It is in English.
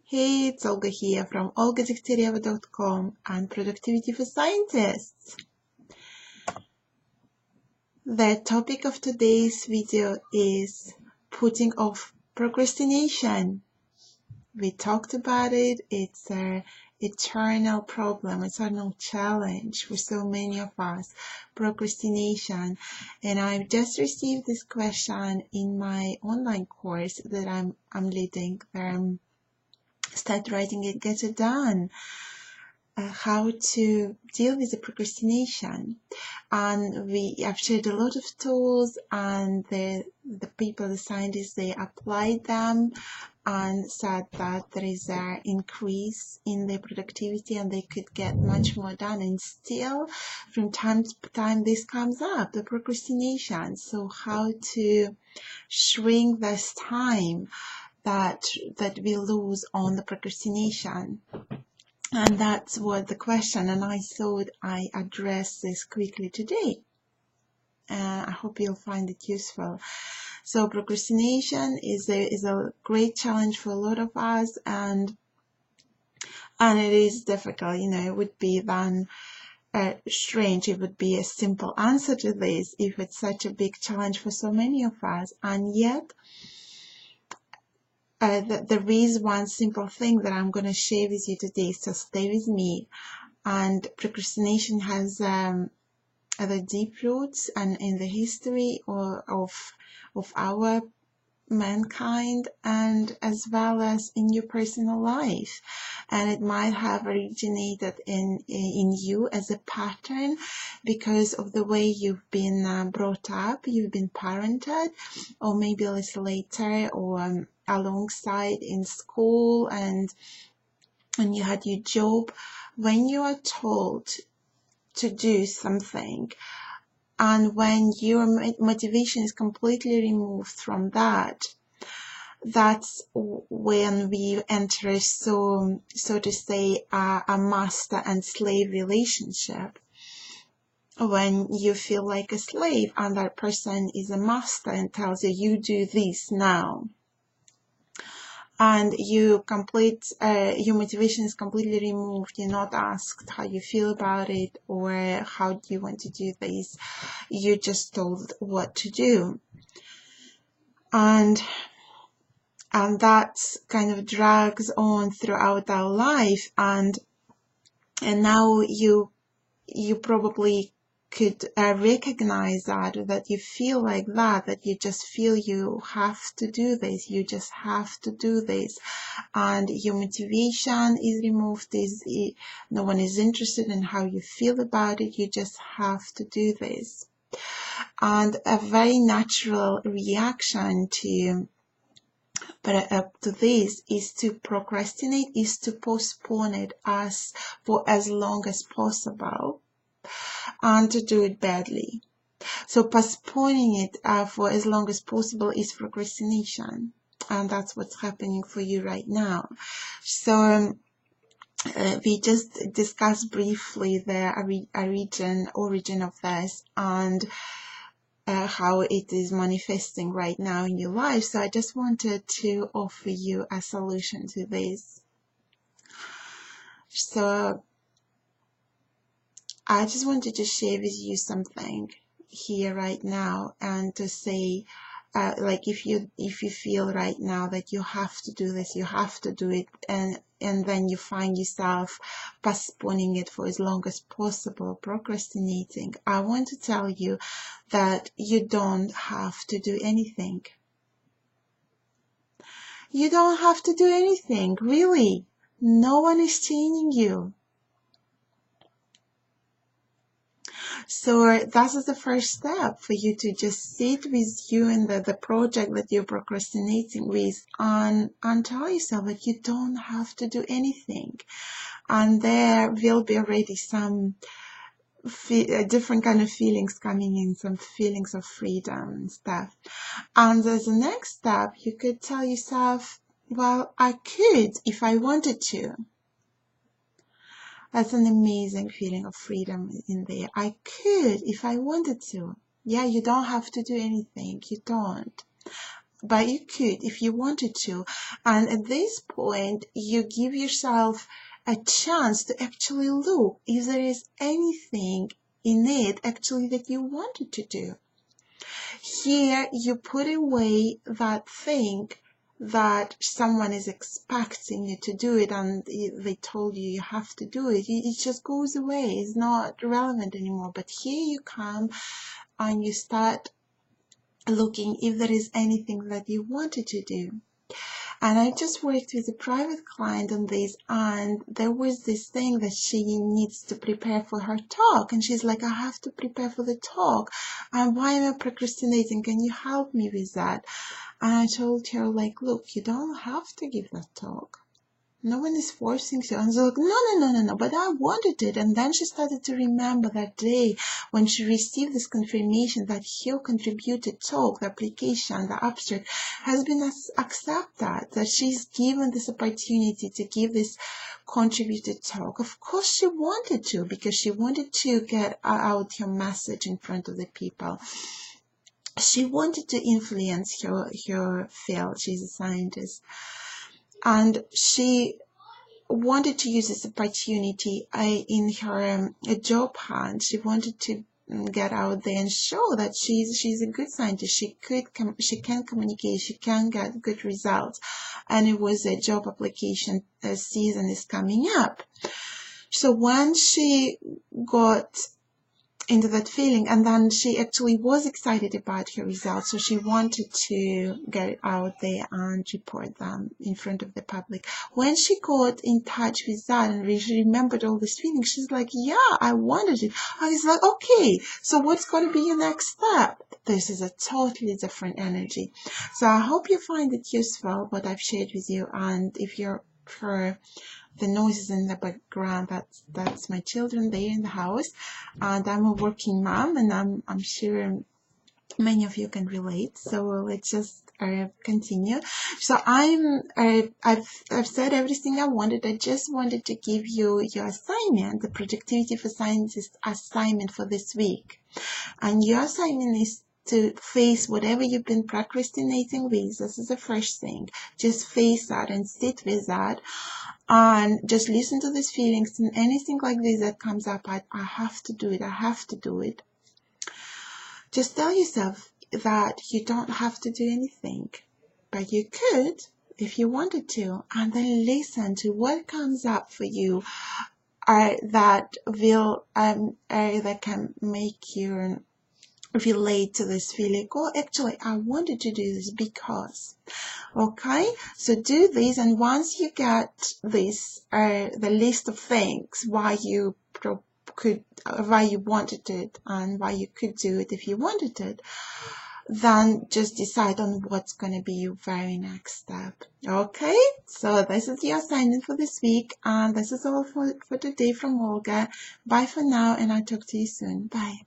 Hey, it's Olga here from Degtyareva.com and Productivity for Scientists. The topic of today's video is putting off procrastination. We talked about it. It's an eternal problem, eternal challenge for so many of us, procrastination. And I've just received this question in my online course that I'm leading, where Start Writing It, Get It Done. How to deal with the procrastination, and I've shared a lot of tools, and the people, the scientists, they applied them and said that there is an increase in their productivity and they could get much more done. And still from time to time this comes up, the procrastination. So how to shrink this time that we lose on the procrastination. And that's what the question, and I thought I address this quickly today. I hope you'll find it useful. So procrastination is a great challenge for a lot of us, and it is difficult. It would be then strange. It would be a simple answer to this if it's such a big challenge for so many of us, and yet there is one simple thing that I'm going to share with you today, so stay with me. And procrastination has other deep roots and in the history of our mankind, and as well as in your personal life. And it might have originated in you as a pattern because of the way you've been brought up, you've been parented, or maybe a little later, or alongside in school, and when you had your job. When you are told to do something, and when your motivation is completely removed from that, that's when we enter, so to say, a master and slave relationship. When you feel like a slave and that person is a master and tells you, you do this now, and your motivation is completely removed. You're not asked how you feel about it or how do you want to do this. You're just told what to do, and that kind of drags on throughout our life, and now you probably could recognize that you feel like that you just feel you have to do this, you just have to do this, and your motivation is removed. No one is interested in how you feel about it, you just have to do this. And a very natural reaction to this is to procrastinate, is to postpone it for as long as possible, and to do it badly. So postponing it for as long as possible is procrastination, and that's what's happening for you right now. So we just discussed briefly the origin of this, and how it is manifesting right now in your life. So I just wanted to offer you a solution to this. So I just wanted to share with you something here right now, and to say, like, if you feel right now that you have to do this, you have to do it, and then you find yourself postponing it for as long as possible, procrastinating, I want to tell you that you don't have to do anything. You don't have to do anything, really. No one is chaining you. So that is the first step, for you to just sit with you and the project that you're procrastinating with, and tell yourself that you don't have to do anything. And there will be already some different kind of feelings coming in, some feelings of freedom and stuff. And as the next step, you could tell yourself, well, I could if I wanted to. That's an amazing feeling of freedom in there. I could if I wanted to. Yeah, you don't have to do anything. You don't. but you could if you wanted to. And at this point, you give yourself a chance to actually look if there is anything in it actually that you wanted to do. Here, you put away that thing that someone is expecting you to do it, and they told you you have to do it. It just goes away. It's not relevant anymore. But here you come and you start looking if there is anything that you wanted to do. And I just worked with a private client on this, and there was this thing that she needs to prepare for her talk. And she's like, I have to prepare for the talk. And why am I procrastinating? Can you help me with that? And I told her, like, look, you don't have to give that talk. No one is forcing you. And she's like, no, but I wanted it. And then she started to remember that day when she received this confirmation that her contributed talk, the application, the abstract, has been accepted, that she's given this opportunity to give this contributed talk. Of course she wanted to, because she wanted to get out her message in front of the people. She wanted to influence her field. She's a scientist. And she wanted to use this opportunity in her job hunt. She wanted to get out there and show that she's a good scientist. She can communicate. She can get good results. And it was a job application season is coming up. So when she got into that feeling, and then she actually was excited about her results, so she wanted to get out there and report them in front of the public. When she got in touch with that and she remembered all these feelings, she's like, yeah, I wanted it. I was like, okay, so what's going to be your next step? This is a totally different energy. So I hope you find it useful, what I've shared with you. And if you're for the noises in the background, that's my children there in the house, and I'm a working mom, and I'm sure many of you can relate. So let's just continue. So I've said everything I wanted. I just wanted to give you your assignment, the Productivity for Scientists assignment for this week, and your assignment is to face whatever you've been procrastinating with. This is the first thing. Just face that and sit with that. And just listen to these feelings, and anything like this that comes up, I have to do it, I have to do it. Just tell yourself that you don't have to do anything, but you could if you wanted to, and then listen to what comes up for you that can make you relate to this feeling. Oh, actually, I wanted to do this because. Okay, so do this, and once you get this, the list of things why you wanted it and why you could do it if you wanted it, then just decide on what's going to be your very next step. Okay, so this is your assignment for this week, and this is all for today from Olga. Bye for now, and I'll talk to you soon. Bye.